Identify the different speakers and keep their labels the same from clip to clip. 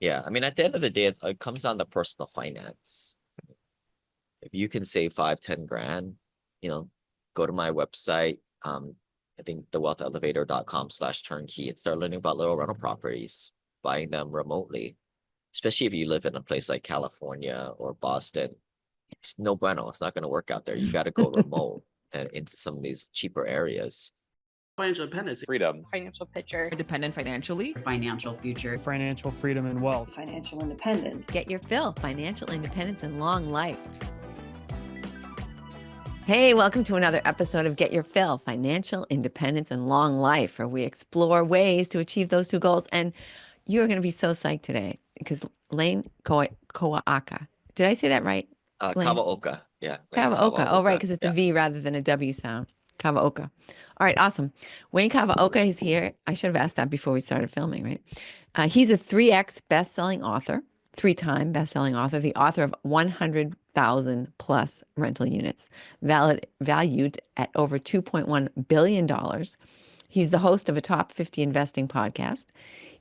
Speaker 1: Yeah. I mean, at the end of the day, it comes down to personal finance. If you can save 5, 10 grand, you know, go to my website. I think thewealthelevator.com/turnkey and start learning about little rental properties, buying them remotely, especially if you live in a place like California or Boston. It's no bueno. It's not going to work out there. You got to go remote and into some of these cheaper areas.
Speaker 2: Financial independence,
Speaker 3: freedom,
Speaker 4: financial picture,
Speaker 5: independent financially,
Speaker 6: financial future,
Speaker 7: financial freedom and wealth,
Speaker 8: financial independence.
Speaker 9: Get your fill, financial independence and long life. Hey, welcome to another episode of Get Your Fill, Financial Independence and Long Life, where we explore ways to achieve those two goals. And you're going to be so psyched today because Lane Kawaoka, did I say that right?
Speaker 1: Kawaoka. Yeah.
Speaker 9: Kawaoka. Oh, right, because it's a V rather than a W sound. Kawaoka. All right, awesome. Wayne Kawaoka is here. I should have asked that before we started filming, right? He's a 3X bestselling author, 3-time bestselling author, the author of 100,000 plus rental units, valued at over $2.1 billion. He's the host of a top 50 investing podcast.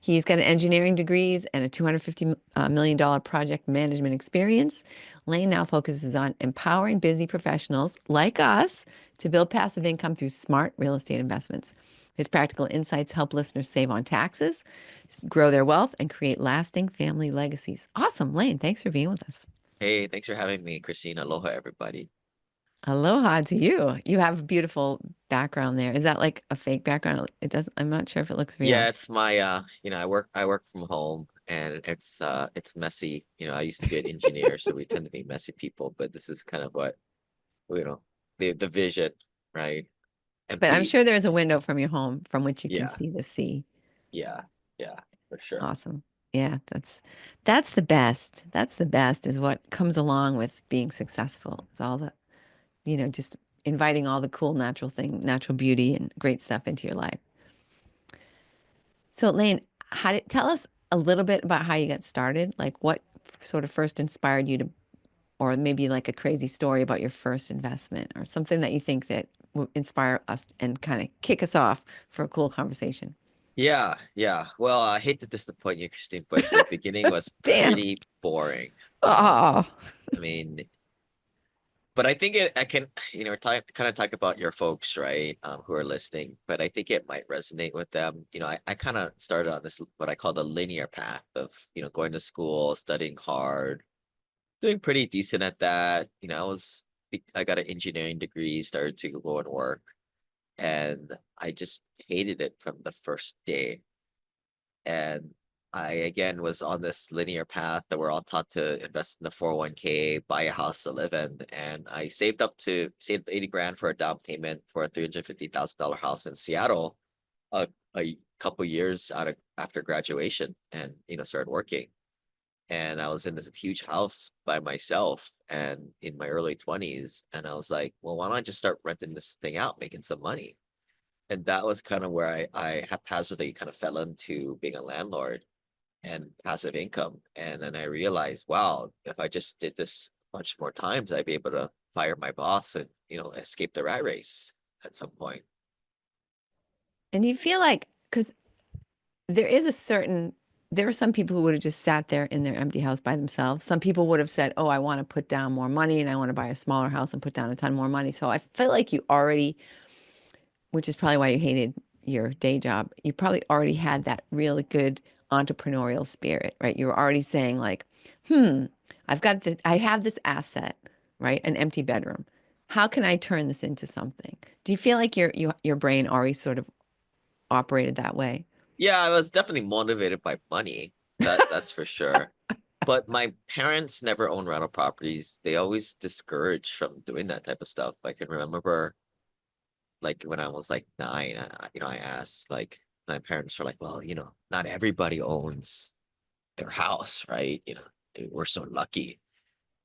Speaker 9: He's got an engineering degrees and a $250 million project management experience. Lane now focuses on empowering busy professionals like us to build passive income through smart real estate investments. His practical insights help listeners save on taxes, grow their wealth, and create lasting family legacies. Awesome. Lane, thanks for being with us.
Speaker 1: Hey, thanks for having me, Christine. Aloha, everybody.
Speaker 9: Aloha to you. You have a beautiful background there. Is that like a fake background? It does. I'm not sure if it looks real.
Speaker 1: Yeah, it's my I work from home and it's messy. I used to be an engineer, so we tend to be messy people, but this is kind of what the vision, right?
Speaker 9: Empty. But I'm sure there's a window from your home from which you can see the sea.
Speaker 1: Yeah, for sure.
Speaker 9: Awesome. Yeah, that's the best. That's the best is what comes along with being successful. It's all the just inviting all the cool natural beauty and great stuff into your life. So Lane, tell us a little bit about how you got started, like what sort of first inspired you to, or maybe like a crazy story about your first investment or something that you think that will inspire us and kind of kick us off for a cool conversation.
Speaker 1: Yeah. Well, I hate to disappoint you, Christine, but the beginning was pretty boring.
Speaker 9: Oh.
Speaker 1: I mean, but I think I can, kind of talk about your folks, right, who are listening, but I think it might resonate with them. I kind of started on this, what I call the linear path of, going to school, studying hard, doing pretty decent at that. I got an engineering degree, started to go and work, and I just hated it from the first day. And I, again, was on this linear path that we're all taught to invest in the 401k, buy a house to live in. And I saved 80 grand for a down payment for a $350,000 house in Seattle a couple years after graduation, and, started working. And I was in this huge house by myself and in my early 20s. And I was like, well, why don't I just start renting this thing out, making some money? And that was kind of where I haphazardly kind of fell into being a landlord and passive income. And then I realized, wow, if I just did this much more times, I'd be able to fire my boss and, escape the rat race at some point.
Speaker 9: And you feel like, because there are some people who would have just sat there in their empty house by themselves. Some people would have said, oh, I want to put down more money and I want to buy a smaller house and put down a ton more money. So I feel like you already, which is probably why you hated your day job, you probably already had that really good entrepreneurial spirit, right? You were already saying like, I have this asset, right? An empty bedroom. How can I turn this into something? Do you feel like your brain already sort of operated that way?
Speaker 1: Yeah, I was definitely motivated by money. That's for sure. But my parents never owned rental properties. They always discouraged from doing that type of stuff. I can remember, like, when I was like 9, I asked, like, my parents were like, well, not everybody owns their house, right? We're so lucky.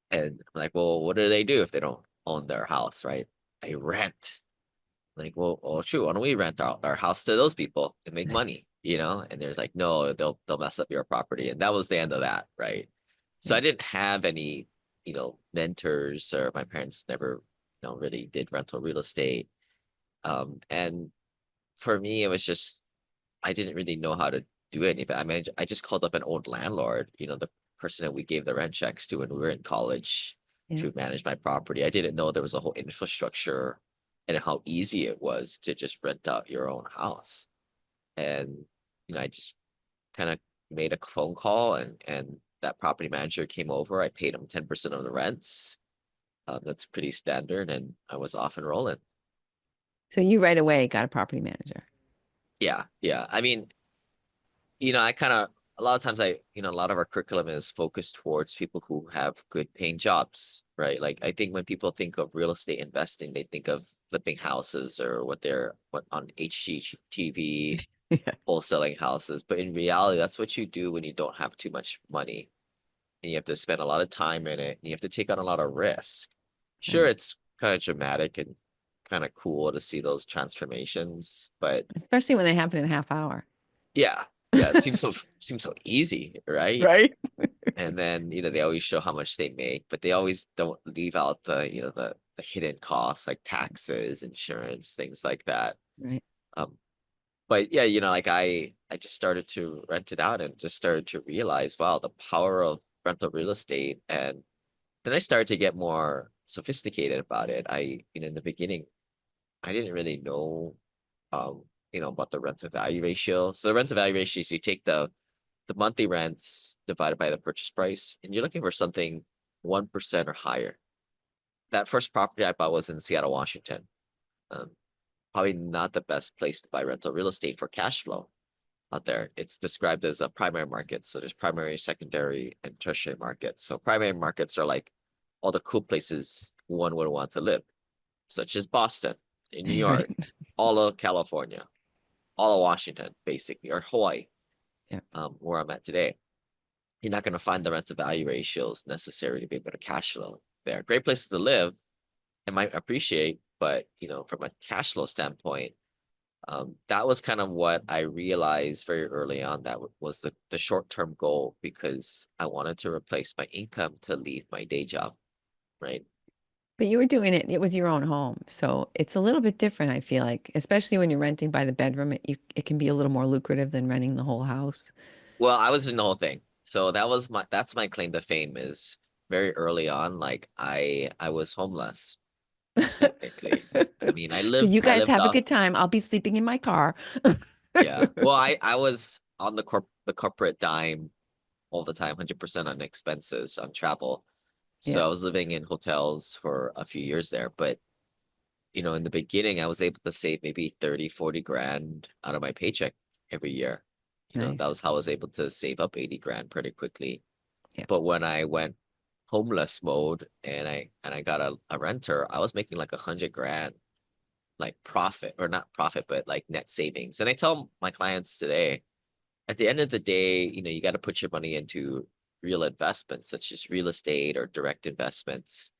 Speaker 1: And I'm like, well, what do they do if they don't own their house, right? They rent. Like, well, shoot, why don't we rent out our house to those people and make money, And there's like, no, they'll mess up your property. And that was the end of that, right? So I didn't have any, mentors, or my parents never, really did rental real estate. And for me, it was just, I didn't really know how to do any of it. I mean, I just called up an old landlord, the person that we gave the rent checks to when we were in college
Speaker 9: Yeah.
Speaker 1: to manage my property. I didn't know there was a whole infrastructure and how easy it was to just rent out your own house. And, I just kind of made a phone call and that property manager came over. I paid him 10% of the rents. That's pretty standard, and I was off and rolling.
Speaker 9: So you right away got a property manager.
Speaker 1: Yeah, yeah. I mean, I kind of a lot of times a lot of our curriculum is focused towards people who have good paying jobs, right? Like I think when people think of real estate investing, they think of flipping houses or what on HGTV
Speaker 9: Yeah.
Speaker 1: wholesaling houses. But in reality, that's what you do when you don't have too much money and you have to spend a lot of time in it and you have to take on a lot of risk. Sure,
Speaker 9: Right.
Speaker 1: it's kind of dramatic and kind of cool to see those transformations, but
Speaker 9: Especially when they happen in a half hour.
Speaker 1: yeah, yeah, it seems so easy, right?
Speaker 9: Right.
Speaker 1: And then, they always show how much they make, but they always don't leave out the hidden costs like taxes, insurance, things like that.
Speaker 9: Right.
Speaker 1: Um, but yeah, like I just started to rent it out and just started to realize, wow, the power of rental real estate. And then I started to get more sophisticated about it. In the beginning, I didn't really know um, about the rent to value ratio. So the rent to value ratio is you take the monthly rents divided by the purchase price, and you're looking for something 1% or higher. That first property I bought was in Seattle, Washington. Um, Probably not the best place to buy rental real estate for cash flow out there. It's described as a primary market. So there's primary, secondary, and tertiary markets. So primary markets are like all the cool places one would want to live, such as Boston, in New York,
Speaker 9: Right.
Speaker 1: all of California, all of Washington, basically, or Hawaii,
Speaker 9: Yeah.
Speaker 1: where I'm at today. You're not going to find the rent to value ratios necessary to be able to cash flow there. Great places to live and might appreciate, but from a cash flow standpoint, that was kind of what I realized very early on. That was the short term goal because I wanted to replace my income to leave my day job, right?
Speaker 9: But you were doing it, it was your own home. So it's a little bit different, I feel like, especially when you're renting by the bedroom, it can be a little more lucrative than renting the whole house.
Speaker 1: Well, I was in the whole thing. So that's my claim to fame is very early on, like I was homeless technically. I mean,
Speaker 9: So you
Speaker 1: I
Speaker 9: guys
Speaker 1: lived
Speaker 9: have a
Speaker 1: off.
Speaker 9: good time. I'll be sleeping in my car.
Speaker 1: Yeah. Well, I was on the corporate dime all the time, 100% on expenses on travel. So
Speaker 9: Yeah,
Speaker 1: I was living in hotels for a few years there, but in the beginning I was able to save maybe 30, 40 grand out of my paycheck every year. That
Speaker 9: nice.
Speaker 1: was how I was able to save up 80 grand pretty quickly.
Speaker 9: Yeah,
Speaker 1: But when I went homeless mode and I got a renter, I was making like 100 grand like profit or not profit, but like net savings. And I tell my clients today, at the end of the day, you got to put your money into real investments such as real estate or direct investments.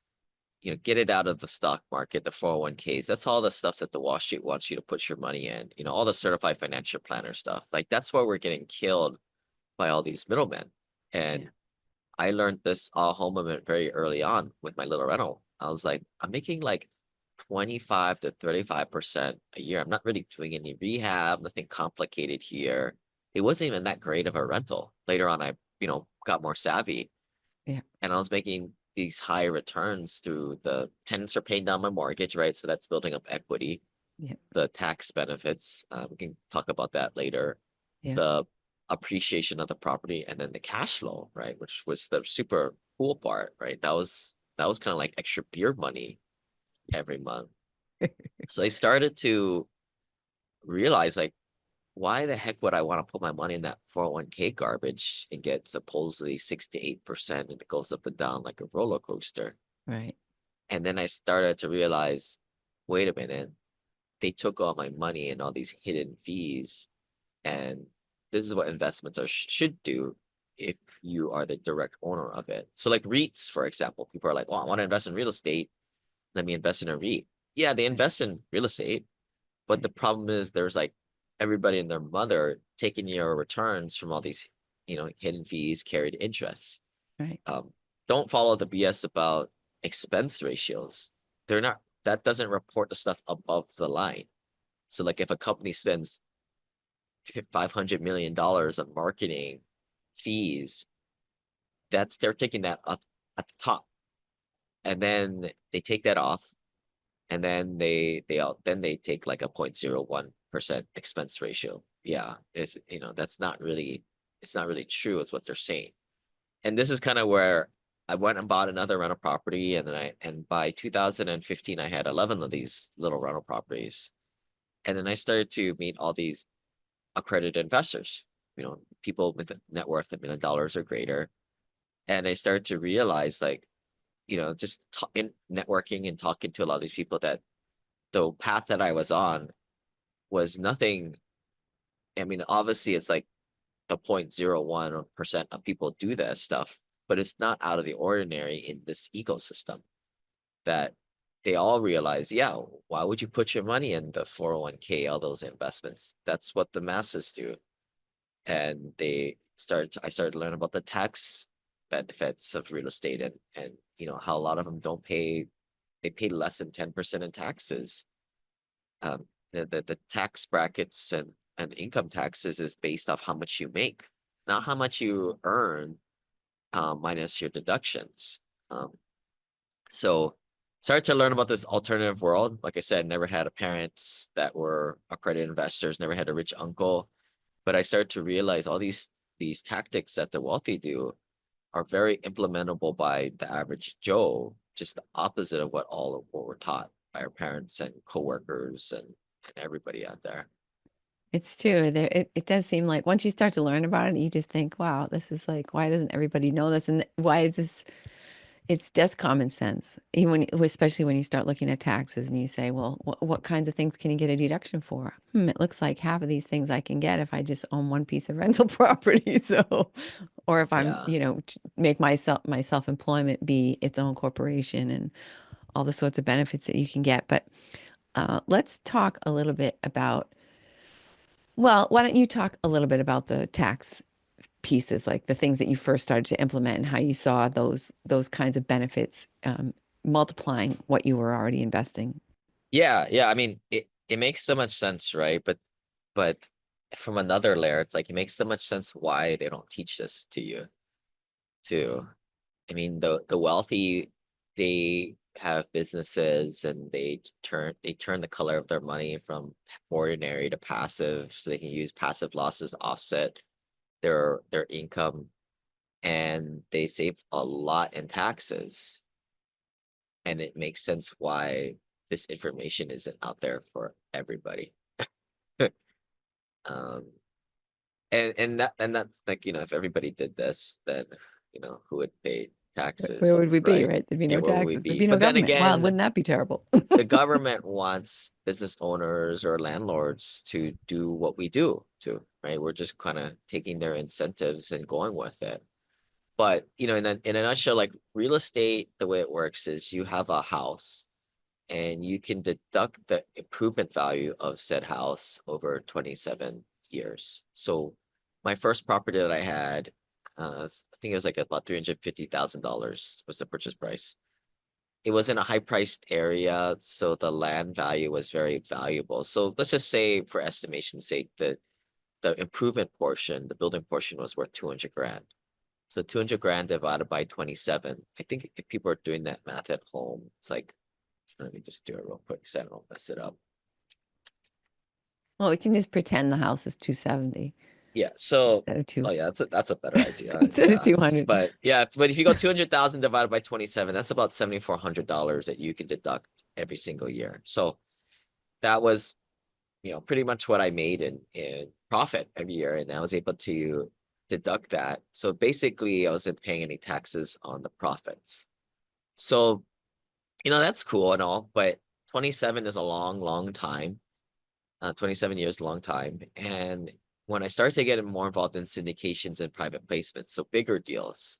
Speaker 1: Get it out of the stock market, the 401ks. That's all the stuff that the Wall Street wants you to put your money in. All the certified financial planner stuff. Like that's why we're getting killed by all these middlemen.
Speaker 9: yeah,
Speaker 1: And I learned this home moment very early on with my little rental. I was like, I'm making like 25 to 35% a year. I'm not really doing any rehab, nothing complicated here. It wasn't even that great of a rental. Later on, I, got more savvy
Speaker 9: yeah,
Speaker 1: and I was making these high returns through the tenants are paying down my mortgage, right? So that's building up equity,
Speaker 9: yeah,
Speaker 1: the tax benefits. We can talk about that later.
Speaker 9: yeah.
Speaker 1: The appreciation of the property and then the cash flow, right? Which was the super cool part, right? That was kind of like extra beer money every month. So I started to realize like, why the heck would I want to put my money in that 401k garbage and get supposedly 6 to 8% and it goes up and down like a roller coaster?
Speaker 9: Right.
Speaker 1: And then I started to realize, wait a minute, they took all my money and all these hidden fees. And this is what investments should do if you are the direct owner of it. So like REITs, for example, people are like, oh, I want to invest in real estate. Let me invest in a REIT. Yeah, they
Speaker 9: Right.
Speaker 1: invest in real estate, but the
Speaker 9: Right.
Speaker 1: problem is there's like everybody and their mother taking your returns from all these, hidden fees, carried interests.
Speaker 9: Right.
Speaker 1: Um, don't follow the BS about expense ratios. They're not, that doesn't report the stuff above the line. So like if a company spends $500 million of marketing fees, they're taking that up at the top. And then they take that off, and then they take like a 0.01% expense ratio. Yeah, that's not really, it's not really true with what they're saying. And this is kind of where I went and bought another rental property, and by 2015 I had 11 of these little rental properties. And then I started to meet all these accredited investors, people with a net worth of $1 million or greater. And I started to realize, like, just in networking and talking to a lot of these people, that the path that I was on was nothing. I mean, obviously it's like the 0.01% of people do that stuff, but it's not out of the ordinary in this ecosystem, that they all realize, yeah, why would you put your money in the 401k, all those investments? That's what the masses do. And I started to learn about the tax benefits of real estate, and how a lot of them they pay less than 10% in taxes. The tax brackets and income taxes is based off how much you make, not how much you earn, minus your deductions. So started to learn about this alternative world. Like I said, never had a parents that were accredited investors, never had a rich uncle, but I started to realize all these tactics that the wealthy do are very implementable by the average Joe, just the opposite of what we're taught by our parents and coworkers and everybody out there.
Speaker 9: It's true. It does seem like once you start to learn about it, you just think, wow, this is like, why doesn't everybody know this? And why is this? It's just common sense. Even especially when you start looking at taxes and you say, well, what kinds of things can you get a deduction for? It looks like half of these things I can get if I just own one piece of rental property. So, or if I'm,
Speaker 1: Yeah.
Speaker 9: make my self-employment be its own corporation and all the sorts of benefits that you can get. But let's talk a little bit about, well, why don't you talk a little bit about the tax pieces, like the things that you first started to implement and how you saw those kinds of benefits multiplying what you were already investing.
Speaker 1: Yeah, yeah. I mean, it makes so much sense, right? But from another layer, it's like it makes so much sense why they don't teach this to you too. I mean, the wealthy, they have businesses, and they turn the color of their money from ordinary to passive, so they can use passive losses to offset their income, and they save a lot in taxes. And it makes sense why this information isn't out there for everybody. Um, and that's like, if everybody did this, then who would pay
Speaker 9: Where
Speaker 1: taxes,
Speaker 9: would we be,
Speaker 1: right?
Speaker 9: right? There'd be
Speaker 1: Yeah,
Speaker 9: no
Speaker 1: where would we
Speaker 9: taxes. There'd
Speaker 1: be?
Speaker 9: be no
Speaker 1: But then
Speaker 9: government. Wow,
Speaker 1: again,
Speaker 9: wouldn't that be terrible?
Speaker 1: the government wants business owners or landlords to do what we do too, right? We're just kind of taking their incentives and going with it. But in a nutshell, like real estate, the way it works is you have a house, and you can deduct the improvement value of said house over 27 years. So my first property that I had, I think it was like about $350,000 was the purchase price. It was in a high priced area, so the land value was very valuable. So let's just say, for estimation's sake, that the improvement portion, the building portion, was worth 200 grand. So 200 grand divided by 27. I think if people are doing that math at home, it's like, let me just do it real quick so I don't mess it up.
Speaker 9: Well, we can just pretend the house is 270
Speaker 1: Yeah. So,
Speaker 9: instead of
Speaker 1: oh
Speaker 9: two
Speaker 1: yeah, that's a better idea.
Speaker 9: instead of 200.
Speaker 1: But if you go 200,000 divided by 27, that's about $7,400 that you can deduct every single year. So that was, pretty much what I made in profit every year, and I was able to deduct that. So basically, I wasn't paying any taxes on the profits. So, that's cool and all, but 27 is a long, long time. 27 years, long time. And when I started to get more involved in syndications and private placements, so bigger deals,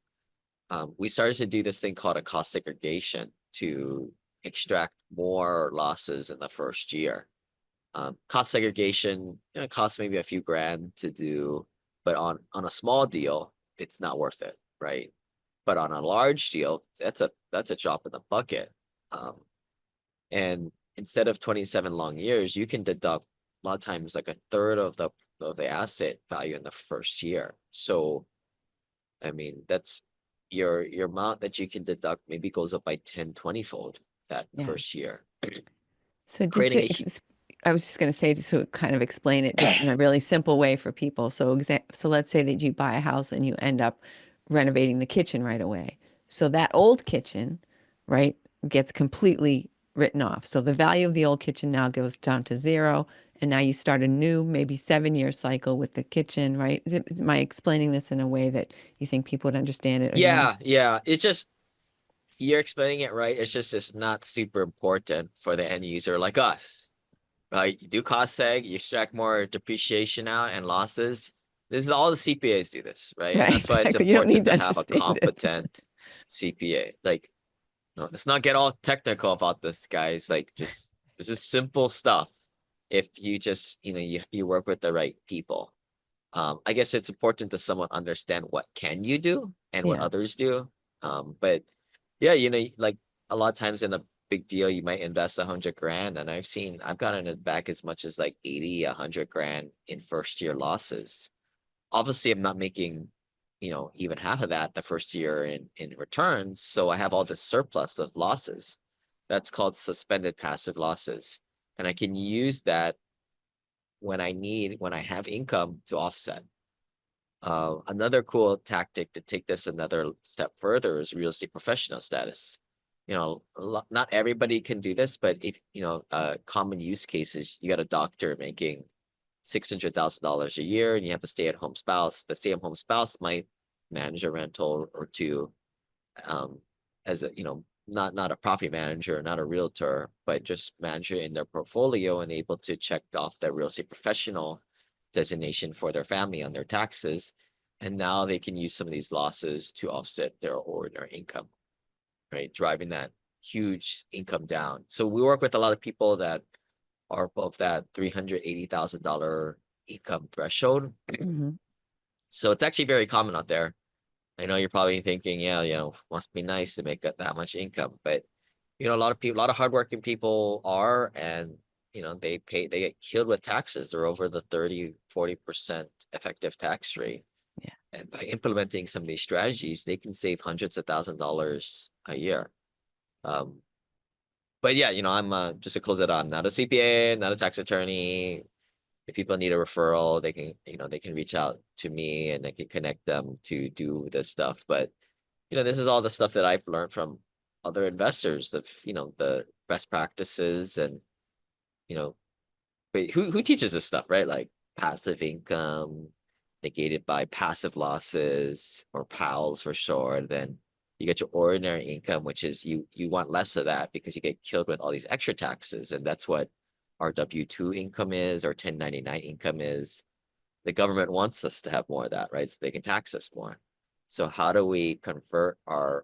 Speaker 1: we started to do this thing called a cost segregation to extract more losses in the first year. Cost segregation, costs maybe a few grand to do, but on a small deal, it's not worth it, right? But on a large deal, that's a drop in the bucket. And instead of 27 long years, you can deduct a lot of times like a third of the asset value in the first year. So I mean, that's your amount that you can deduct maybe goes up by 10, 20 fold that
Speaker 9: Yeah.
Speaker 1: first year,
Speaker 9: So just
Speaker 1: creating
Speaker 9: to,
Speaker 1: a hu-
Speaker 9: I was just going to say, just to kind of explain it just in a really simple way for people. So let's say that you buy a house and you end up renovating the kitchen right away. So that old kitchen, right, gets completely written off. So the value of the old kitchen now goes down to zero. And now you start a new, maybe 7 year cycle with the kitchen, right? Am I explaining this in a way that you think people would understand it, or you want?
Speaker 1: Yeah, yeah. It's just you're explaining it right. It's not super important for the end user like us, right? You do cost seg, you extract more depreciation out and losses. This is all the CPAs do this, right? And
Speaker 9: Right,
Speaker 1: that's why it's
Speaker 9: exactly. You don't need
Speaker 1: important
Speaker 9: to
Speaker 1: to have a
Speaker 9: understand it.
Speaker 1: competent CPA. Like, no, let's not get all technical about this, guys. Like, just this is simple stuff. If you just, you work with the right people. I guess it's important to somewhat understand what can you do and what
Speaker 9: Yeah.
Speaker 1: others do. But yeah, like a lot of times in a big deal, you might invest 100 grand, and I've gotten it back as much as like 80, 100 grand in first year losses. Obviously, I'm not making, even half of that the first year in returns, so I have all this surplus of losses. That's called suspended passive losses, and I can use that when I have income to offset. Another cool tactic to take this another step further is real estate professional status. Not everybody can do this, but if common use cases, you got a doctor making $600,000 a year, and you have a stay-at-home spouse. The stay-at-home spouse might manage a rental or two, um, as a not a property manager, not a realtor, but just manager in their portfolio and able to check off their real estate professional designation for their family on their taxes. And now they can use some of these losses to offset their ordinary income, right? Driving that huge income down. So we work with a lot of people that are above that $380,000 income threshold.
Speaker 9: Mhm.
Speaker 1: So it's actually very common out there. I know you're probably thinking, yeah, must be nice to make that much income, but a lot of people, a lot of hardworking people are, and they get killed with taxes. They're over the 30, 40% effective tax rate.
Speaker 9: Yeah.
Speaker 1: And by implementing some of these strategies, they can save hundreds of $1,000s a year. Um, but yeah, I'm just to close it on, not a CPA, not a tax attorney. If people need a referral, they can reach out to me and I can connect them to do this stuff. But this is all the stuff that I've learned from other investors, the best practices, and you know, but who teaches this stuff, right? Like passive income negated by passive losses, or PALs for short. Then you get your ordinary income, which is you want less of that because you get killed with all these extra taxes, and that's what our W-2 income is, or 1099 income is. The government wants us to have more of that, right? So they can tax us more. So how do we convert our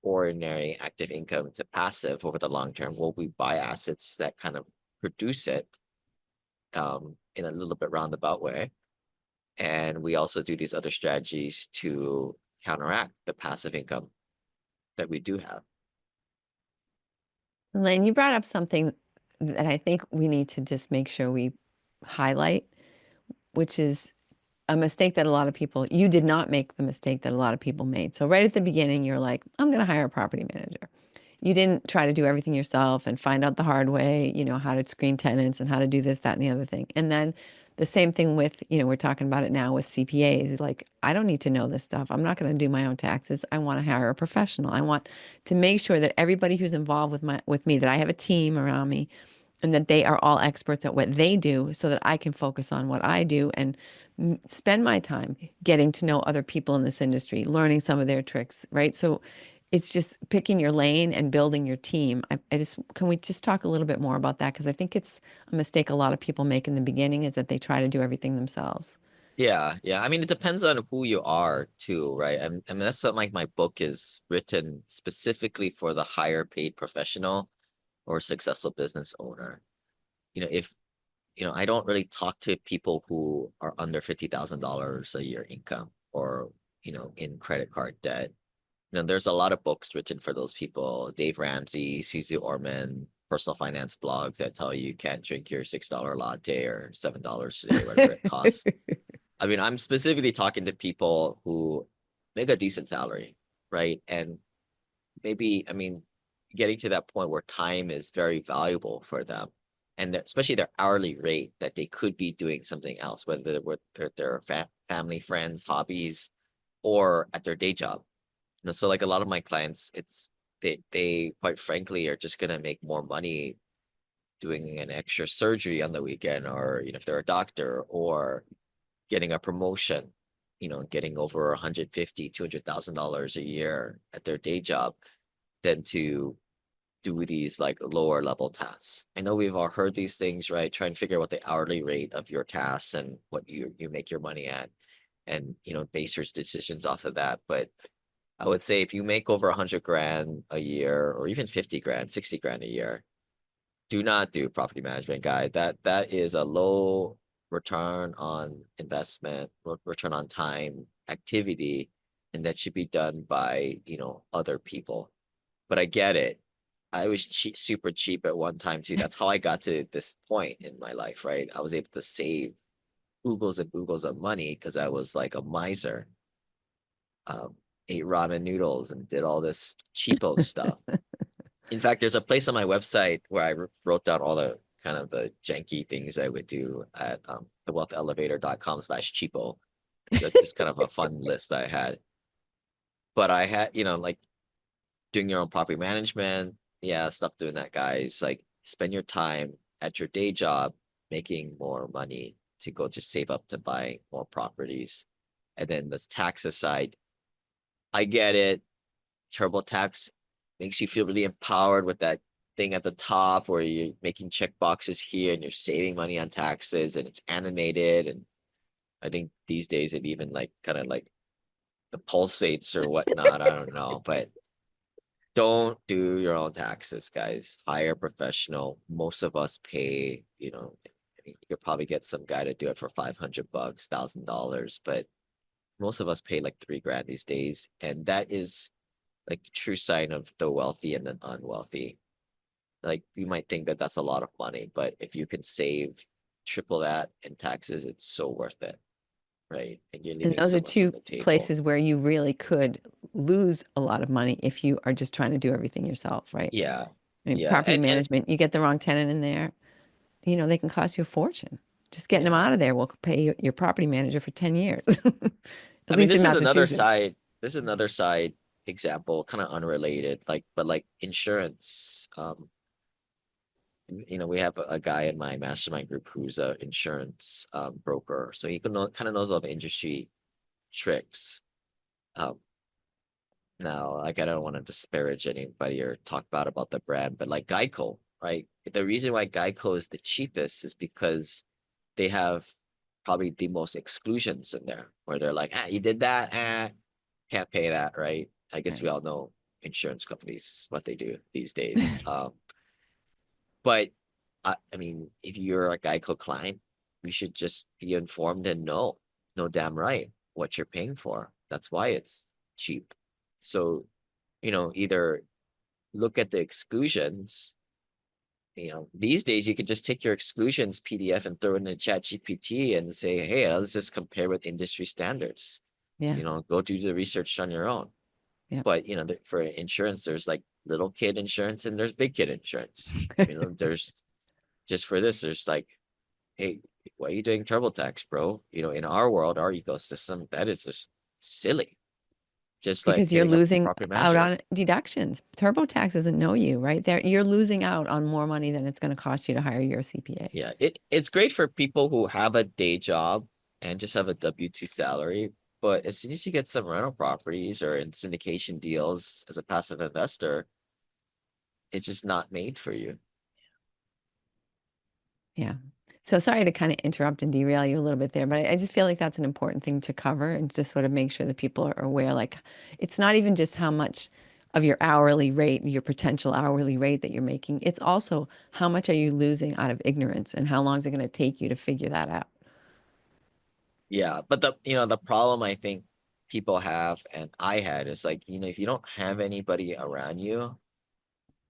Speaker 1: ordinary active income to passive over the long term? Well, we buy assets that kind of produce it, in a little bit roundabout way. And we also do these other strategies to counteract the passive income that we do have.
Speaker 9: Lane, you brought up something that I think we need to just make sure we highlight, which is a mistake that a lot of people, you did not make the mistake that a lot of people made. So right at the beginning, you're like, I'm going to hire a property manager. You didn't try to do everything yourself and find out the hard way, how to screen tenants and how to do this, that, and the other thing. And then the same thing with, we're talking about it now with CPAs. Like, I don't need to know this stuff. I'm not going to do my own taxes. I want to hire a professional. I want to make sure that everybody who's involved with me, that I have a team around me and that they are all experts at what they do so that I can focus on what I do and spend my time getting to know other people in this industry, learning some of their tricks, right? So it's just picking your lane and building your team. Can we just talk a little bit more about that? Because I think it's a mistake a lot of people make in the beginning is that they try to do everything themselves.
Speaker 1: Yeah, yeah. I mean, it depends on who you are too, right? I mean, that's something like my book is written specifically for the higher paid professional or successful business owner. If I don't really talk to people who are under $50,000 a year income, or in credit card debt. There's a lot of books written for those people. Dave Ramsey, Susie Orman, personal finance blogs that tell you can't drink your $6 latte or $7 today, whatever it costs. I mean, I'm specifically talking to people who make a decent salary, right? And maybe, I mean, getting to that point where time is very valuable for them, and especially their hourly rate that they could be doing something else, whether with their family, friends, hobbies, or at their day job. You know, so like a lot of my clients, it's they quite frankly are just gonna make more money doing an extra surgery on the weekend, or if they're a doctor, or getting a promotion, getting over 150, $200,000 a year at their day job than to do these like lower level tasks. I know we've all heard these things, right? Try and figure out what the hourly rate of your tasks and what you make your money at, and base your decisions off of that. But I would say if you make over 100 grand a year, or even 50 grand, 60 grand a year, do not do property management, guy. That is a low return on investment, return on time activity, and that should be done by, other people. But I get it. I was super cheap at one time too. That's how I got to this point in my life, right? I was able to save oogles and oogles of money because I was like a miser. Ate ramen noodles and did all this cheapo stuff. In fact, there's a place on my website where I wrote down all the kind of the janky things I would do at thewealthelevator.com/cheapo. That's just kind of a fun list I had. But I had, like doing your own property management, yeah, stuff doing that, guys. Like spend your time at your day job making more money to go just save up to buy more properties. And then the tax aside, I get it. TurboTax makes you feel really empowered with that thing at the top where you're making check boxes here and you're saving money on taxes, and it's animated. And I think these days it even like kind of like the pulsates or whatnot. I don't know, but don't do your own taxes, guys. Hire a professional. Most of us pay, you could probably get some guy to do it for $500, $1,000, but most of us pay like 3 grand these days. And that is like true sign of the wealthy and the unwealthy. Like you might think that that's a lot of money, but if you can save triple that in taxes, it's so worth it, right? And you're
Speaker 9: And
Speaker 1: leaving
Speaker 9: those
Speaker 1: so
Speaker 9: are
Speaker 1: much on
Speaker 9: two
Speaker 1: the table.
Speaker 9: places where you really could lose a lot of money if you are just trying to do everything yourself, right?
Speaker 1: Yeah.
Speaker 9: I mean,
Speaker 1: Yeah.
Speaker 9: property
Speaker 1: And
Speaker 9: management, you get the wrong tenant in there, they can cost you a fortune. Just getting them
Speaker 1: yeah.
Speaker 9: out of there will pay your property manager for 10 years, at
Speaker 1: I mean,
Speaker 9: least in
Speaker 1: this is another
Speaker 9: Massachusetts.
Speaker 1: side. This is another side example, kind of unrelated, but like insurance. We have a guy in my mastermind group who's a insurance broker, so he kind of knows all the industry tricks. Um, Now, like I don't want to disparage anybody or talk bad about the brand, but like Geico, right? The reason why Geico is the cheapest is because they have probably the most exclusions in there, where they're like, you did that, can't pay that, right? I guess
Speaker 9: Right.
Speaker 1: we all know insurance companies, what they do these days. But I mean, if you're a Geico client, you should just be informed and know damn right what you're paying for. That's why it's cheap. So, either look at the exclusions. These days you can just take your exclusions PDF and throw it in a chat GPT and say, hey, let's just compare with industry standards.
Speaker 9: Yeah.
Speaker 1: Go do the research on your own.
Speaker 9: Yeah.
Speaker 1: But for insurance, there's like little kid insurance and there's big kid insurance. There's just for this, there's like, hey, why are you doing TurboTax, bro? In our world, our ecosystem, that is just silly. Just like
Speaker 9: Because you're
Speaker 1: getting a
Speaker 9: losing
Speaker 1: property
Speaker 9: out
Speaker 1: manager.
Speaker 9: on deductions. TurboTax doesn't know you, right? There, you're losing out on more money than it's going to cost you to hire your CPA.
Speaker 1: Yeah, it's great for people who have a day job and just have a W-2 salary. But as soon as you get some rental properties or in syndication deals as a passive investor, it's just not made for you.
Speaker 9: Yeah. So sorry to kind of interrupt and derail you a little bit there, but I just feel like that's an important thing to cover and just sort of make sure that people are aware. Like, it's not even just how much of your hourly rate, your potential hourly rate that you're making. It's also how much are you losing out of ignorance and how long is it going to take you to figure that out?
Speaker 1: Yeah, but the problem I think people have and I had is like, if you don't have anybody around you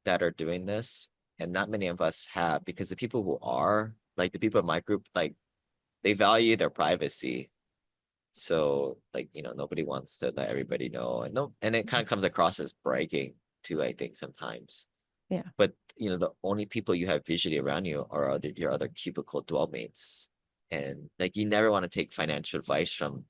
Speaker 1: that are doing this, and not many of us have, because the people who are, like the people in my group, like they value their privacy. So like, nobody wants to let everybody know. And no, and it kind of comes across as bragging too, I think sometimes.
Speaker 9: Yeah.
Speaker 1: But the only people you have visually around you are your other cubicle dwell mates. And like you never want to take financial advice from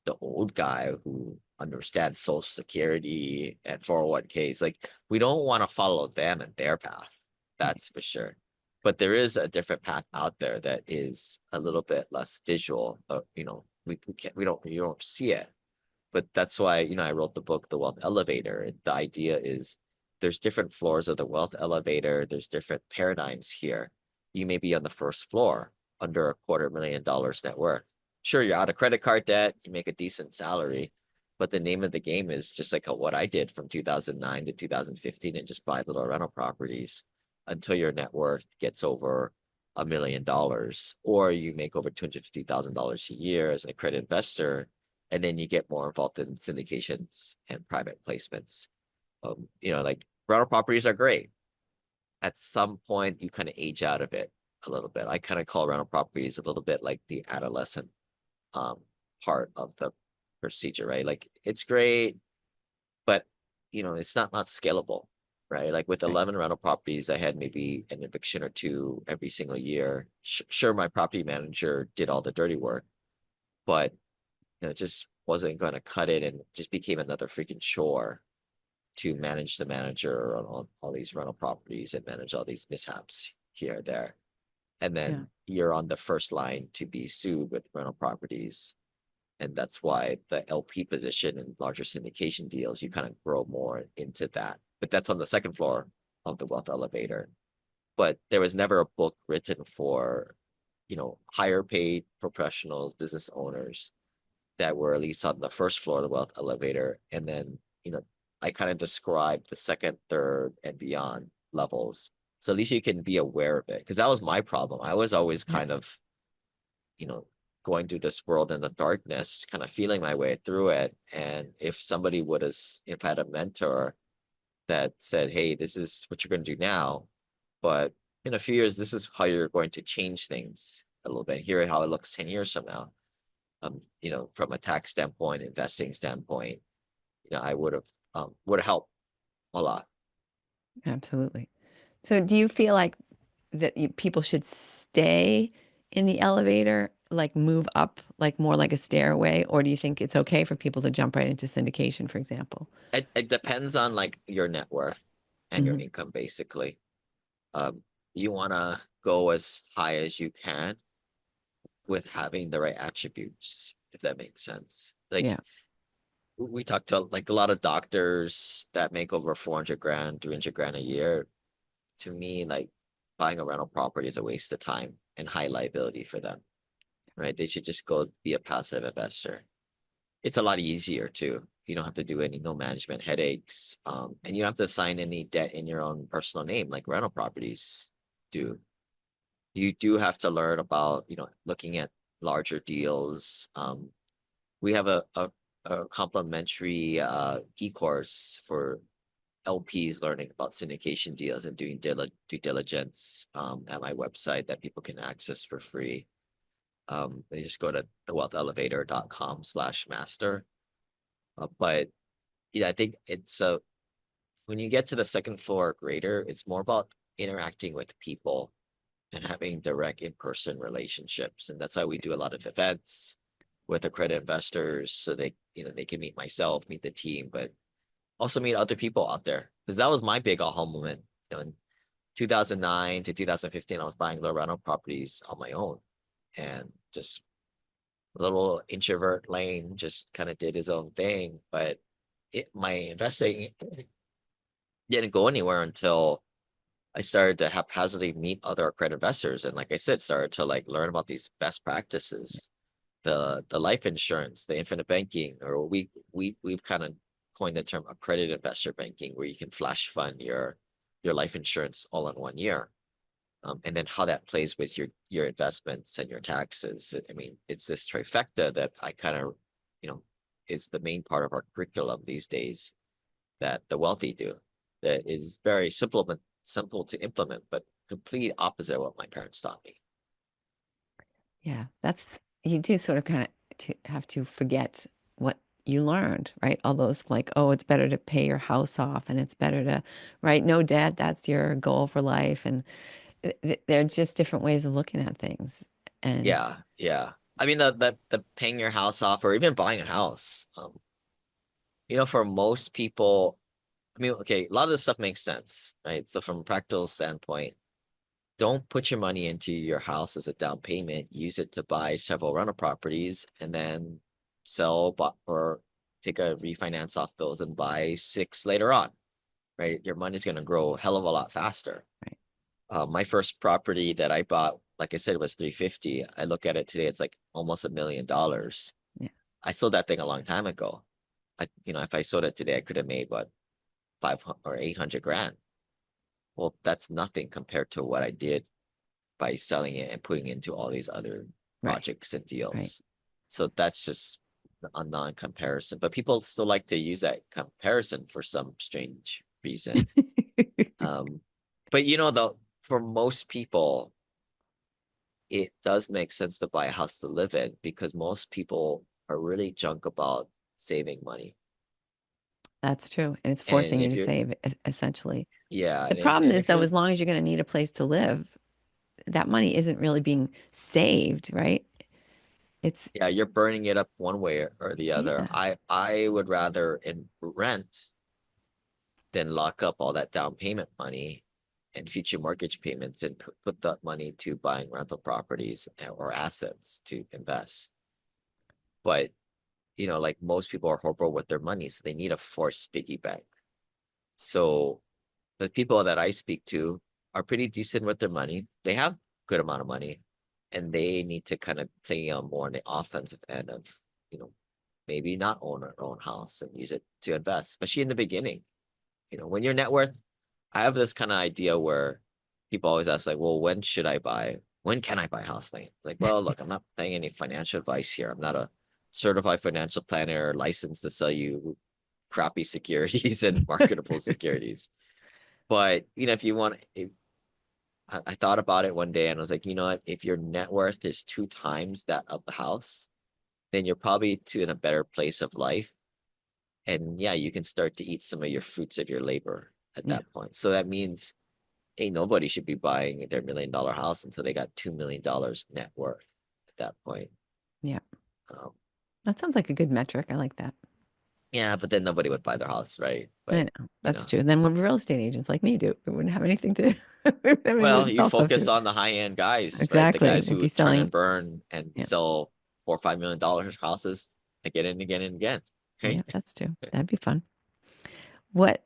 Speaker 1: the old guy who understands social security and 401ks. Like we don't want to follow them and their path.
Speaker 9: Right.
Speaker 1: That's for sure. But there is a different path out there that is a little bit less visual. We can't you don't see it. But that's why, I wrote the book, The Wealth Elevator. And the idea is there's different floors of the wealth elevator. There's different paradigms here. You may be on the first floor under $250,000 net worth. Sure, you're out of credit card debt, you make a decent salary, but the name of the game is just like what I did from 2009 to 2015 and just buy little rental properties until your net worth gets over $1 million, or you make over $250,000 a year as an accredited investor, and then you get more involved in syndications and private placements. Like rental properties are great. At some point, you kind of age out of it a little bit. I kind of call rental properties a little bit like the adolescent um, part of the procedure, right? Like it's great, but it's not scalable, right? Like with
Speaker 9: Right.
Speaker 1: 11 rental properties, I had maybe an eviction or two every single year. Sure, my property manager did all the dirty work, but it just wasn't going to cut it, and just became another freaking chore to manage the manager on all these rental properties and manage all these mishaps here and there. And
Speaker 9: Yeah.
Speaker 1: then you're on the first line to be sued with rental properties. And that's why the LP position and larger syndication deals, you kind of grow more into that. But that's on the second floor of the wealth elevator. But there was never a book written for, higher paid professionals, business owners that were at least on the first floor of the wealth elevator. And then, I kind of described the second, third, and beyond levels. So at least you can be aware of it. Because that was my problem. I was always
Speaker 9: Yeah.
Speaker 1: kind of, going through this world in the darkness, kind of feeling my way through it. And if I had a mentor that said, hey, this is what you're going to do now, but in a few years, this is how you're going to change things a little bit. Hear how it looks 10 years from now. From a tax standpoint, investing standpoint, I would have helped a lot.
Speaker 9: Absolutely. So do you feel like that people should stay in the elevator, like move up, like more like a stairway, or do you think it's okay for people to jump right into syndication, for example?
Speaker 1: It depends on like your net worth and your
Speaker 9: Hmm.
Speaker 1: income, basically. You want to go as high as you can with having the right attributes, if that makes sense. Like
Speaker 9: Yeah.
Speaker 1: we talked to like a lot of doctors that make over 400 grand, 300 grand a year. To me, like buying a rental property is a waste of time and high liability for them, right? They should just go be a passive investor. It's a lot easier too. You don't have to do any no management headaches, and you don't have to sign any debt in your own personal name like rental properties do. You do have to learn about, looking at larger deals. We have a complimentary e-course for LPs learning about syndication deals and doing due diligence at my website that people can access for free. They just go to thewealthelevator.com/master. But yeah, I think it's when you get to the second floor or greater, it's more about interacting with people and having direct in-person relationships. And that's how we do a lot of events with accredited investors. So they can meet myself, meet the team, but also meet other people out there. Because that was my big aha moment. In 2009 to 2015, I was buying little rental properties on my own, and just a little introvert Lane just kind of did his own thing. But my investing didn't go anywhere until I started to haphazardly meet other accredited investors, and like I said, started to like learn about these best practices, the life insurance, the infinite banking, or we've kind of coined the term accredited investor banking, where you can flash fund your life insurance all in 1 year, and then how that plays with your investments and your taxes. I mean, it's this trifecta that I kind of, is the main part of our curriculum these days that the wealthy do. That is very simple to implement, but complete opposite of what my parents taught me.
Speaker 9: Yeah, that's you do sort of kind of to have to forget what you learned, right? All those like, oh, it's better to pay your house off and it's better to, right? No debt, that's your goal for life. And they're just different ways of looking at things. And
Speaker 1: Yeah, yeah. I mean, the paying your house off or even buying a house, for most people, I mean, okay, a lot of this stuff makes sense, right? So from a practical standpoint, don't put your money into your house as a down payment. Use it to buy several rental properties and then sell or take a refinance off those and buy six later on, right? Your money's going to grow a hell of a lot faster.
Speaker 9: right.
Speaker 1: My first property that I bought, like I said, was 350. I look at it today, it's like almost $1 million.
Speaker 9: Yeah,
Speaker 1: I sold that thing a long time ago. If I sold it today, I could have made what, 500 or 800 grand. Well, that's nothing compared to what I did by selling it and putting into all these other
Speaker 9: right,
Speaker 1: projects and
Speaker 9: right.
Speaker 1: deals. So that's just a non-comparison. But people still like to use that comparison for some strange reason. Um, but though, for most people, it does make sense to buy a house to live in because most people are really junk about saving money.
Speaker 9: That's true. And it's
Speaker 1: And
Speaker 9: forcing you
Speaker 1: if
Speaker 9: to
Speaker 1: you're,
Speaker 9: save essentially.
Speaker 1: yeah,
Speaker 9: The
Speaker 1: and if,
Speaker 9: problem
Speaker 1: and
Speaker 9: is
Speaker 1: if
Speaker 9: though,
Speaker 1: you're,
Speaker 9: as long as you're going to need a place to live, that money isn't really being saved, right? It's
Speaker 1: yeah, you're burning it up one way or the other.
Speaker 9: yeah,
Speaker 1: I would rather in rent than lock up all that down payment money and future mortgage payments and put that money to buying rental properties or assets to invest. But like most people are horrible with their money, so they need a forced piggy bank. So the people that I speak to are pretty decent with their money. They have good amount of money, and they need to kind of play more on the offensive end of, you know, maybe not own their own house and use it to invest, especially in the beginning. When your net worth, I have this kind of idea where people always ask, like, well, when should I buy? When can I buy house land? It's like, well, look, I'm not paying any financial advice here. I'm not a certified financial planner licensed to sell you crappy securities and marketable securities. But if you want, I thought about it one day and I was like, you know what? If your net worth is 2 times that of the house, then you're probably in a better place of life. And yeah, you can start to eat some of your fruits of your labor at
Speaker 9: yeah,
Speaker 1: that point. So that means, hey, nobody should be buying their $1 million house until they got $2 million net worth at that point.
Speaker 9: yeah.
Speaker 1: Um,
Speaker 9: That sounds like a good metric. I like that.
Speaker 1: yeah, but then nobody would buy their house, right?
Speaker 9: I
Speaker 1: But
Speaker 9: know.
Speaker 1: you
Speaker 9: That's
Speaker 1: know,
Speaker 9: true. Then what real estate agents like me do, we wouldn't have anything to we wouldn't have anything
Speaker 1: well,
Speaker 9: to
Speaker 1: you
Speaker 9: sell stuff
Speaker 1: focus
Speaker 9: to.
Speaker 1: on the high end guys, right? The
Speaker 9: Exactly.
Speaker 1: guys
Speaker 9: We'd
Speaker 1: who
Speaker 9: be
Speaker 1: turn and
Speaker 9: selling.
Speaker 1: burn and
Speaker 9: Yeah.
Speaker 1: sell $4 or $5 million houses again and again and again,
Speaker 9: Yeah,
Speaker 1: right?
Speaker 9: that's true. That'd be fun. What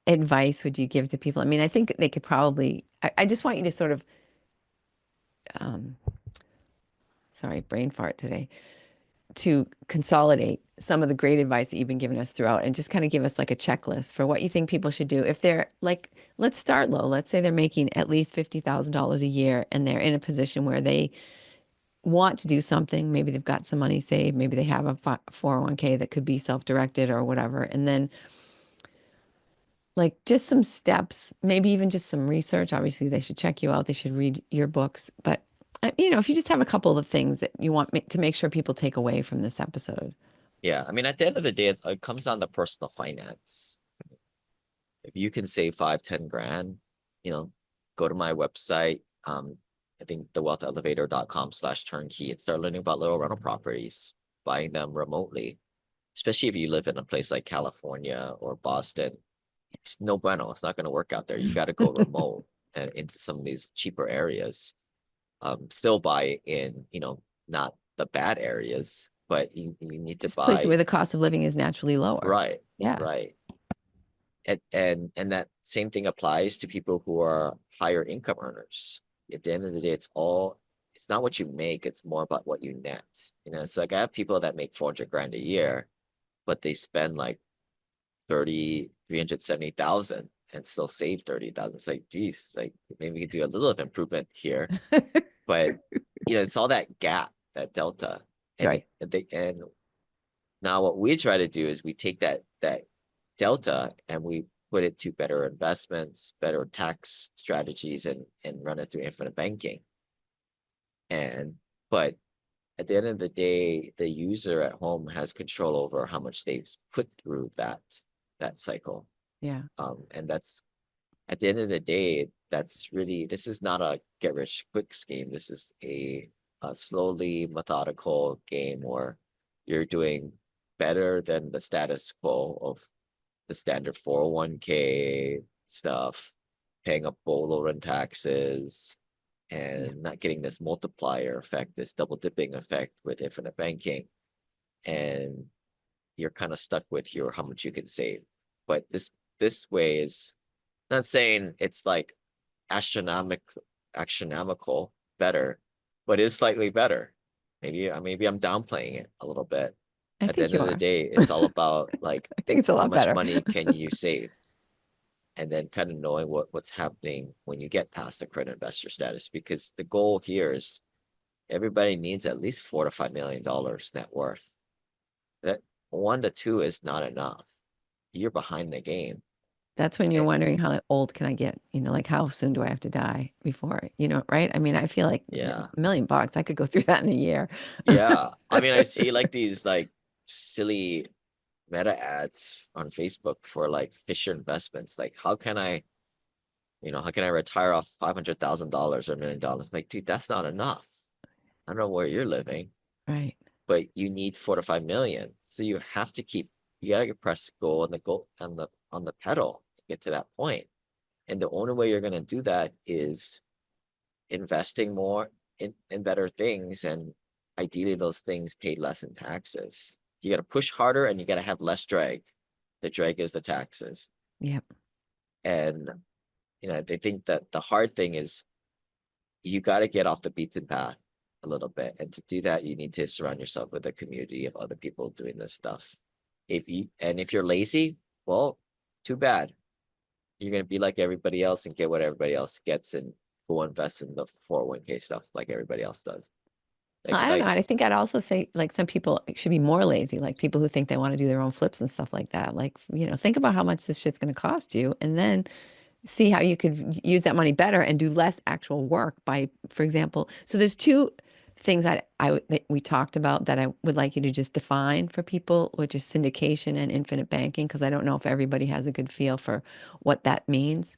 Speaker 9: advice would you give to people? I mean, I think they could probably, I just want you to sort of, um, sorry, brain fart today, to consolidate some of the great advice that you've been giving us throughout and just kind of give us like a checklist for what you think people should do. If they're like, let's start low. Let's say they're making at least $50,000 a year and they're in a position where they want to do something. Maybe they've got some money saved. Maybe they have a 401k that could be self-directed or whatever. And then like just some steps, maybe even just some research. Obviously, they should check you out. They should read your books. But, if you just have a couple of things that you want to make sure people take away from this episode.
Speaker 1: Yeah, I mean, at the end of the day, it comes down to personal finance. If you can save 5, 10 grand, you know, go to my website. I think thewealthelevator.com/turnkey and start learning about little rental properties, buying them remotely, especially if you live in a place like California or Boston. It's no bueno. It's not going to work out there. You got to go remote and into some of these cheaper areas. Still buy in, not the bad areas, but you need to
Speaker 9: Just places where
Speaker 1: buy
Speaker 9: the cost of living is naturally lower.
Speaker 1: right,
Speaker 9: Yeah.
Speaker 1: right. And that same thing applies to people who are higher income earners. At the end of the day, it's not what you make, it's more about what you net. It's like I have people that make 400 grand a year, but they spend like 370,000 and still save 30,000. It's like, geez, like maybe we could do a little of improvement here. But it's all that gap, that delta. And
Speaker 9: Right.
Speaker 1: now what we try to do is we take that delta and we put it to better investments, better tax strategies, and run it through infinite banking. And but at the end of the day, the user at home has control over how much they've put through that cycle.
Speaker 9: Yeah.
Speaker 1: And that's at the end of the day, that's really, this is not a get rich quick scheme. This is a slowly methodical game where you're doing better than the status quo of the standard 401k stuff, paying up boatload in taxes,
Speaker 9: Yeah.
Speaker 1: and not getting this multiplier effect, this double dipping effect with infinite banking. And you're kind of stuck with your how much you can save. But this way is not saying it's like astronomical better, but is slightly better. Maybe I'm downplaying it a little bit.
Speaker 9: I
Speaker 1: At the
Speaker 9: think
Speaker 1: end
Speaker 9: you
Speaker 1: of the
Speaker 9: are.
Speaker 1: day, it's all about like
Speaker 9: I think it's a
Speaker 1: how
Speaker 9: lot
Speaker 1: much
Speaker 9: better.
Speaker 1: money can you save, and then kind of knowing what's happening when you get past the credit investor status. Because the goal here is everybody needs at least $4 to $5 million net worth. That 1 to 2 is not enough. You're behind the game.
Speaker 9: That's when you're
Speaker 1: And
Speaker 9: wondering how old can I get? Like how soon do I have to die before, right? I mean, I feel like
Speaker 1: yeah,
Speaker 9: $1 million, I could go through that in a year.
Speaker 1: yeah. I mean, I see like these like silly meta ads on Facebook for like Fisher investments. Like, how can I retire off $500,000 or $1 million? Like, dude, that's not enough. I don't know where you're living,
Speaker 9: Right.
Speaker 1: but you need 4 to 5 million. So you gotta press go on the pedal to get to that point. And the only way you're gonna do that is investing more in better things, and ideally those things pay less in taxes. You gotta push harder and you gotta have less drag. The drag is the taxes.
Speaker 9: Yep.
Speaker 1: And they think that the hard thing is you gotta get off the beaten path a little bit. And to do that, you need to surround yourself with a community of other people doing this stuff. If you're lazy, well, too bad. You're gonna be like everybody else and get what everybody else gets and go invest in the 401k stuff like everybody else does.
Speaker 9: I don't know.
Speaker 1: Like
Speaker 9: I think I'd also say like some people should be more lazy, like people who think they want to do their own flips and stuff like that. Like, think about how much this shit's going to cost you and then see how you could use that money better and do less actual work by, for example. So there's two things that we talked about that I would like you to just define for people, which is syndication and infinite banking, because I don't know if everybody has a good feel for what that means.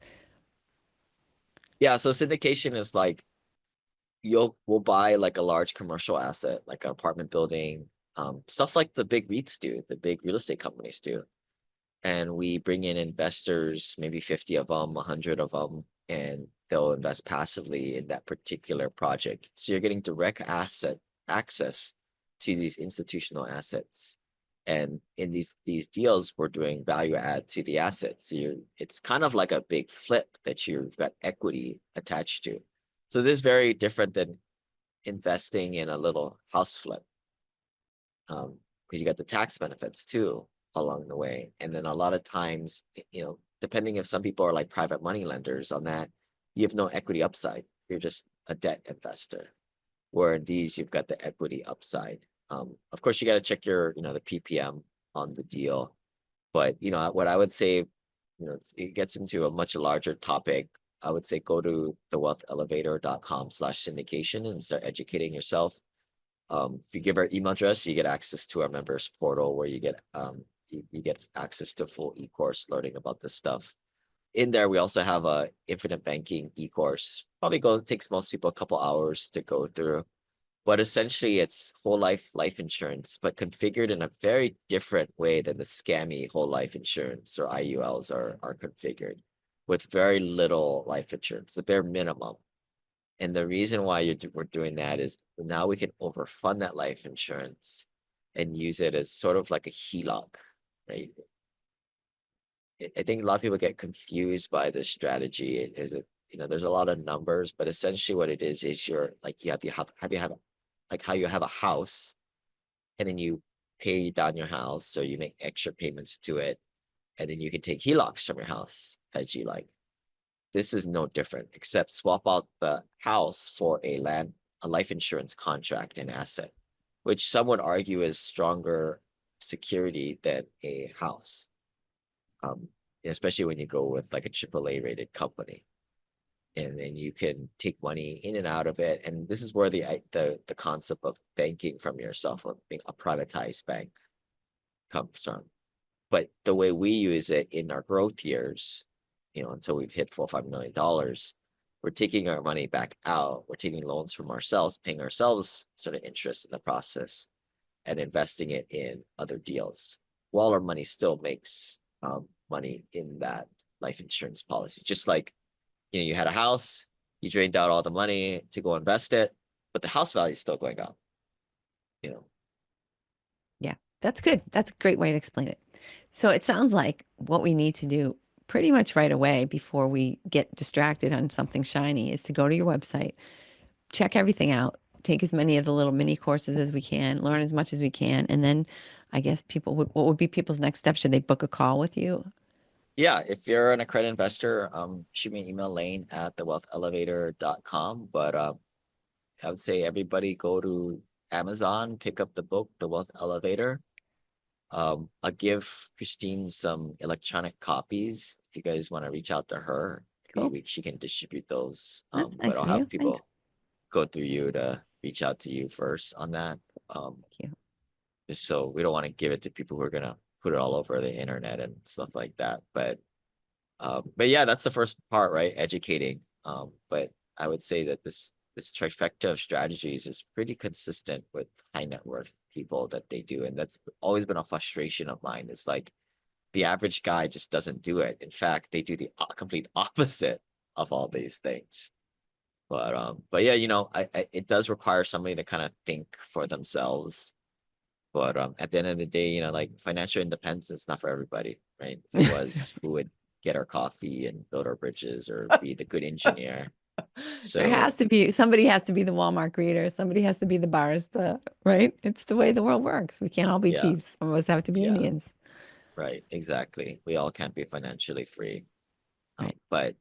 Speaker 1: yeah, so syndication is like we'll buy like a large commercial asset, like an apartment building, stuff like the big REITs do, the big real estate companies do. And we bring in investors, maybe 50 of them, 100 of them, and they'll invest passively in that particular project. So you're getting direct asset access to these institutional assets. And in these deals, we're doing value add to the assets. So it's kind of like a big flip that you've got equity attached to. So this is very different than investing in a little house flip, because you got the tax benefits too along the way. And then a lot of times, depending if some people are like private money lenders on that, you have no equity upside. You're just a debt investor. Where in these, you've got the equity upside. Of course, you got to check the PPM on the deal. But what I would say, it gets into a much larger topic. I would say go to thewealthelevator.com/syndication and start educating yourself. If you give our email address, you get access to our members portal where you get access to full e-course learning about this stuff. In there, we also have a infinite banking e-course. Probably takes most people a couple hours to go through. But essentially it's whole life insurance, but configured in a very different way than the scammy whole life insurance or IULs are configured, with very little life insurance, the bare minimum. And the reason why we're doing that is now we can overfund that life insurance and use it as sort of like a HELOC, right? I think a lot of people get confused by this strategy. There's a lot of numbers, but essentially what it is you're like you have like how you have a house and then you pay down your house, so you make extra payments to it, and then you can take HELOCs from your house as you like. This is no different, except swap out the house for a life insurance contract and asset, which some would argue is stronger security than a house. Um, especially when you go with like a AAA rated company. And then you can take money in and out of it. And this is where the concept of banking from yourself, or being a privatized bank, comes from. But the way we use it in our growth years, until we've hit $4 or $5 million, we're taking our money back out. We're taking loans from ourselves, paying ourselves sort of interest in the process, and investing it in other deals, while our money still makes money in that life insurance policy. Just like, you had a house, you drained out all the money to go invest it, but the house value is still going up. You know,
Speaker 9: Yeah, that's good. That's a great way to explain it. So it sounds like what we need to do pretty much right away before we get distracted on something shiny is to go to your website, check everything out, take as many of the little mini courses as we can, learn as much as we can, and then I guess what would be people's next step? Should they book a call with you?
Speaker 1: yeah, if you're an accredited investor, shoot me an email, Lane at thewealthelevator.com. But I would say everybody go to Amazon, pick up the book, The Wealth Elevator. I'll give Christine some electronic copies if you guys want to reach out to her.
Speaker 9: Cool.
Speaker 1: She can distribute those.
Speaker 9: That's
Speaker 1: But
Speaker 9: nice
Speaker 1: I'll
Speaker 9: of
Speaker 1: have
Speaker 9: you. Thanks.
Speaker 1: people go through you to reach out to you first on that.
Speaker 9: Thank you.
Speaker 1: Just so we don't want to give it to people who are gonna put it all over the internet and stuff like that. But yeah, that's the first part, right? Educating. But I would say that this trifecta of strategies is pretty consistent with high net worth people that they do, and that's always been a frustration of mine. It's like the average guy just doesn't do it. In fact, they do the complete opposite of all these things. But yeah, it does require somebody to kind of think for themselves. But at the end of the day, like, financial independence is not for everybody, right? If it was, who would get our coffee and build our bridges or be the good engineer?
Speaker 9: There has
Speaker 1: So
Speaker 9: to be somebody has to be the Walmart greeter, somebody has to be the barista, right? It's the way the world works. We can't all be
Speaker 1: yeah,
Speaker 9: chiefs. Some of us have to be
Speaker 1: yeah,
Speaker 9: Indians.
Speaker 1: right, exactly. We all can't be financially free. Um,
Speaker 9: Right.
Speaker 1: but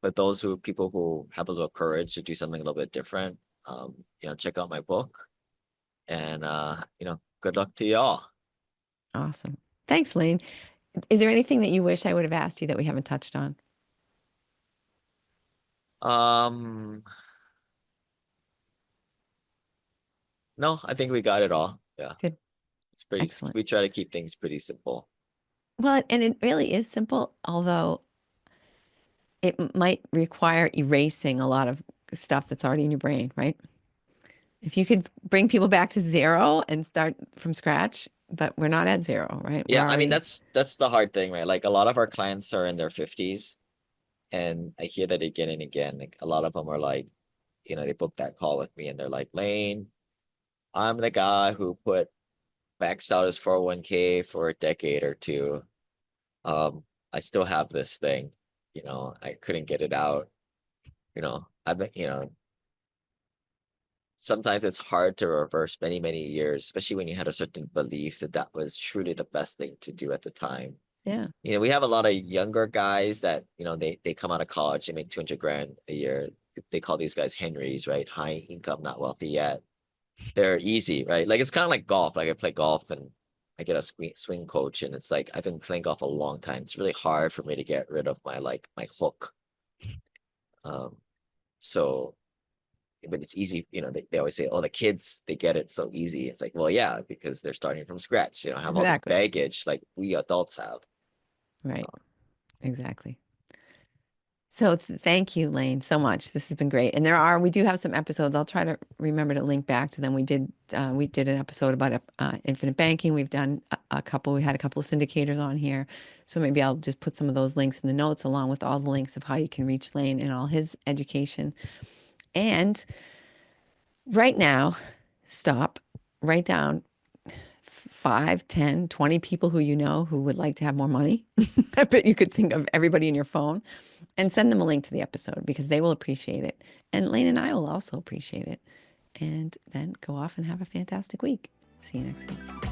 Speaker 1: but people who have a little courage to do something a little bit different, check out my book, and good luck to y'all.
Speaker 9: Awesome. Thanks, Lane. Is there anything that you wish I would have asked you that we haven't touched on?
Speaker 1: Um, no, I think we got it all. Yeah,
Speaker 9: Good. Excellent.
Speaker 1: we try to keep things pretty simple.
Speaker 9: Well, and it really is simple, although it might require erasing a lot of stuff that's already in your brain, right? If you could bring people back to zero and start from scratch, but we're not at zero, right? We're
Speaker 1: Yeah, I mean,
Speaker 9: already,
Speaker 1: that's the hard thing, right? Like, a lot of our clients are in their 50s, and I hear that again and again. Like, a lot of them are like, they book that call with me and they're like, Lane, I'm the guy who maxed out his 401k for a decade or two. I still have this thing, I couldn't get it out. I've been, sometimes it's hard to reverse many, many years, especially when you had a certain belief that that was truly the best thing to do at the time.
Speaker 9: yeah.
Speaker 1: We have a lot of younger guys that, they come out of college, they make 200 grand a year. They call these guys Henrys, right? High income, not wealthy yet. They're easy, right? Like, it's kind of like golf. Like, I play golf and I get a swing coach, and it's like I've been playing golf a long time. It's really hard for me to get rid of my hook. Um, so but it's easy, they always say, oh, the kids, they get it so easy. It's like, well, yeah, because they're starting from scratch. They don't have all this
Speaker 9: Exactly.
Speaker 1: baggage like we adults have.
Speaker 9: Right. Exactly. So thank you, Lane, so much. This has been great. And we do have some episodes. I'll try to remember to link back to them. We did an episode about infinite banking. We've done a couple. We had a couple of syndicators on here. So maybe I'll just put some of those links in the notes along with all the links of how you can reach Lane and all his education. And right now, stop, write down 5, 10, 20 people who you know who would like to have more money. I bet you could think of everybody in your phone and send them a link to the episode because they will appreciate it. And Lane and I will also appreciate it. And then go off and have a fantastic week. See you next week.